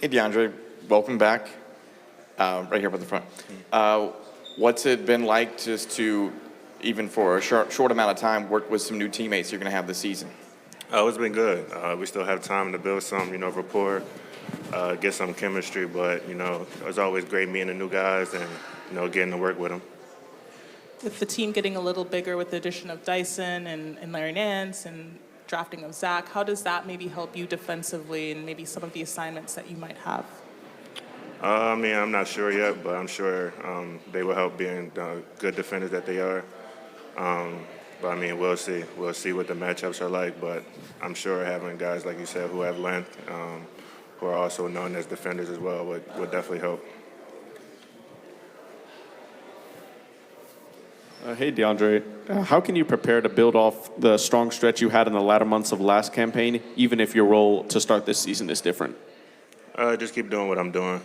Hey, DeAndre, welcome back. Right here by the front. What's it been like just to, even for a short amount of time, work with some new teammates you're going to have this season? Oh, it's been good. We still have time to build some, rapport, get some chemistry. But it's always great meeting the new guys and getting to work with them. With the team getting a little bigger with the addition of Dyson and Larry Nance and drafting of Zach, how does that maybe help you defensively and maybe some of the assignments that you might have? I'm not sure yet, but I'm sure they will help being the good defenders that they are. But we'll see. We'll see what the matchups are like. But I'm sure having guys like you said who have length, who are also known as defenders as well, would definitely help. Hey, DeAndre. How can you prepare to build off the strong stretch you had in the latter months of last campaign, even if your role to start this season is different? Just keep doing what I'm doing,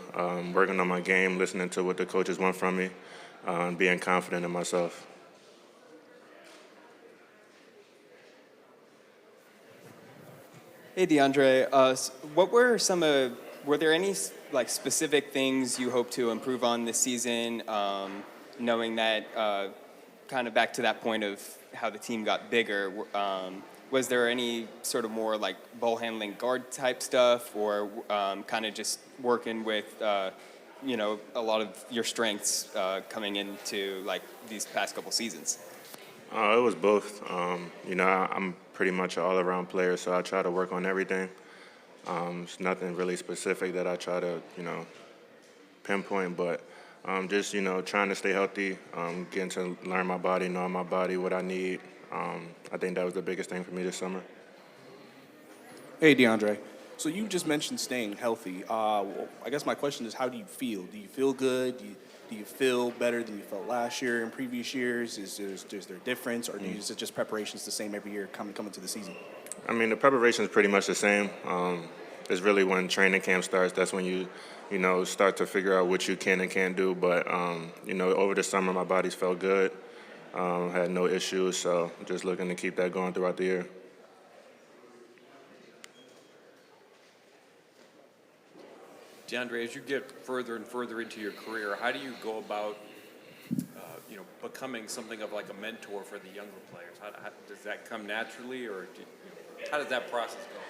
working on my game, listening to what the coaches want from me, and being confident in myself. Hey, DeAndre. Were there any specific things you hope to improve on this season? Knowing that, kind of back to that point of how the team got bigger, was there any sort of more ball handling guard type stuff, or kind of just working with a lot of your strengths coming into these past couple seasons? It was both. I'm pretty much an all-around player, so I try to work on everything. It's nothing really specific that I try to, pinpoint, but just, trying to stay healthy, getting to learn my body, knowing my body, what I need. I think that was the biggest thing for me this summer. Hey, DeAndre. So you just mentioned staying healthy. I guess my question is, how do you feel? Do you feel good? Do you feel better than you felt last year and previous years? Is there a difference, or is it just preparations the same every year coming to the season? The preparation is pretty much the same. It's really when training camp starts, that's when you start to figure out what you can and can't do. But, over the summer, my body's felt good. Had no issues, so just looking to keep that going throughout the year. DeAndre, as you get further and further into your career, how do you go about, becoming something of a mentor for the younger players? How does that come naturally, or how does that process go?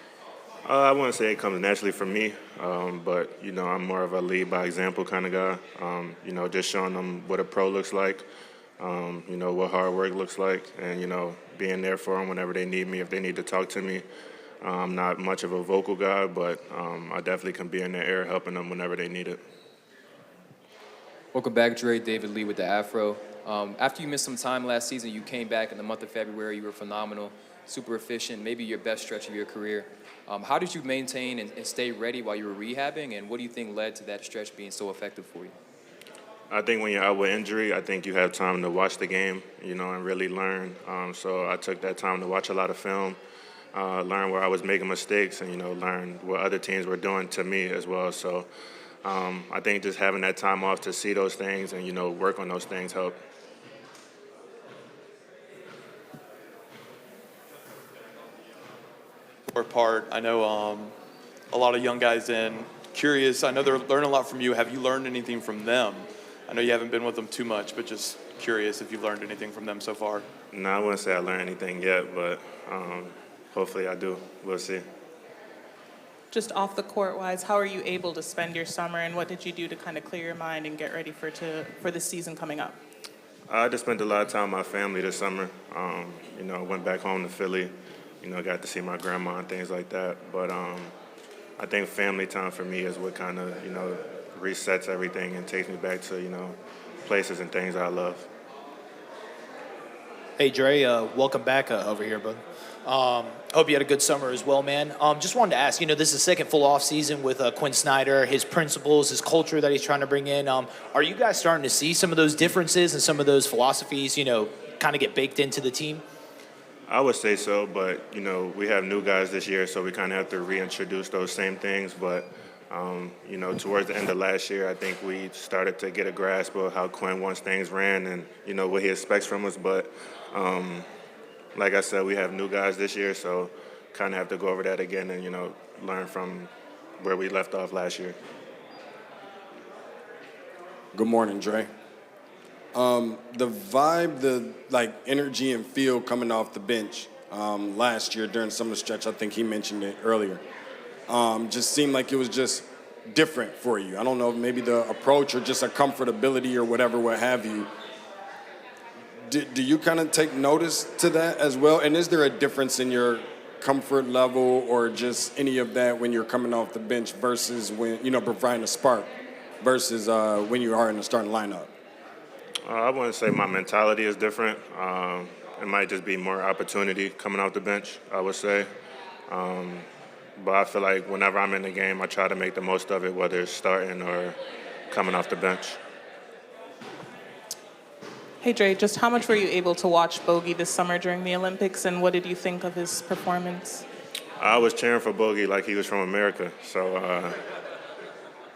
I wouldn't say it comes naturally for me, but I'm more of a lead by example kind of guy. Just showing them what a pro looks like, what hard work looks like, and being there for them whenever they need me, if they need to talk to me. I'm not much of a vocal guy, but I definitely can be in their ear helping them whenever they need it. Welcome back, Dre. David Lee with the Afro. After you missed some time last season, you came back in the month of February. You were phenomenal, super efficient, maybe your best stretch of your career. How did you maintain and stay ready while you were rehabbing, and what do you think led to that stretch being so effective for you? I think when you're out with injury, I think you have time to watch the game, and really learn. So I took that time to watch a lot of film, learn where I was making mistakes, and learn what other teams were doing to me as well. So I think just having that time off to see those things and work on those things helped. Part. I know a lot of young guys in. Curious, I know they're learning a lot from you. Have you learned anything from them? I know you haven't been with them too much, but just curious if you've learned anything from them so far. No, I wouldn't say I learned anything yet, but hopefully I do. We'll see. Just off the court wise, how are you able to spend your summer, and what did you do to kind of clear your mind and get ready for the season coming up? I just spent a lot of time with my family this summer. I went back home to Philly. Got to see my grandma and things like that. But I think family time for me is what kind of, resets everything and takes me back to, places and things I love. Hey, Dre, welcome back over here, bud. Hope you had a good summer as well, man. Just wanted to ask, this is the second full off season with Quinn Snyder, his principles, his culture that he's trying to bring in. Are you guys starting to see some of those differences and some of those philosophies, kind of get baked into the team? I would say so, but, we have new guys this year, so we kind of have to reintroduce those same things. But, towards the end of last year, I think we started to get a grasp of how Quinn wants things ran and, what he expects from us. But, like I said, we have new guys this year, so kind of have to go over that again and, learn from where we left off last year. Good morning, Dre. The vibe, the energy and feel coming off the bench last year during some of the stretch, I think he mentioned it earlier, just seemed like it was just different for you. I don't know, maybe the approach or just a comfortability or whatever, what have you. Do you kind of take notice to that as well? And is there a difference in your comfort level or just any of that when you're coming off the bench versus when, providing a spark versus when you are in the starting lineup? I wouldn't say my mentality is different. It might just be more opportunity coming off the bench, I would say. But I feel like whenever I'm in the game, I try to make the most of it, whether it's starting or coming off the bench. Hey Dre, just how much were you able to watch Bogey this summer during the Olympics, and what did you think of his performance? I was cheering for Bogey like he was from America. So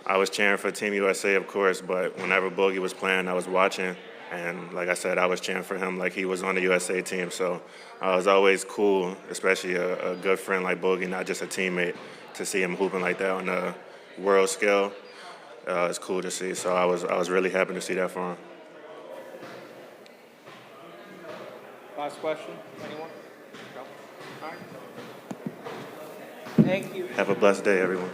I was cheering for Team USA, of course, but whenever Bogey was playing, I was watching. And like I said, I was cheering for him like he was on the USA team. So it was always cool, especially a good friend like Bogey, not just a teammate, to see him hooping like that on a world scale. It's cool to see. So I was really happy to see that for him. Last question, anyone? Thank you. Have a blessed day, everyone.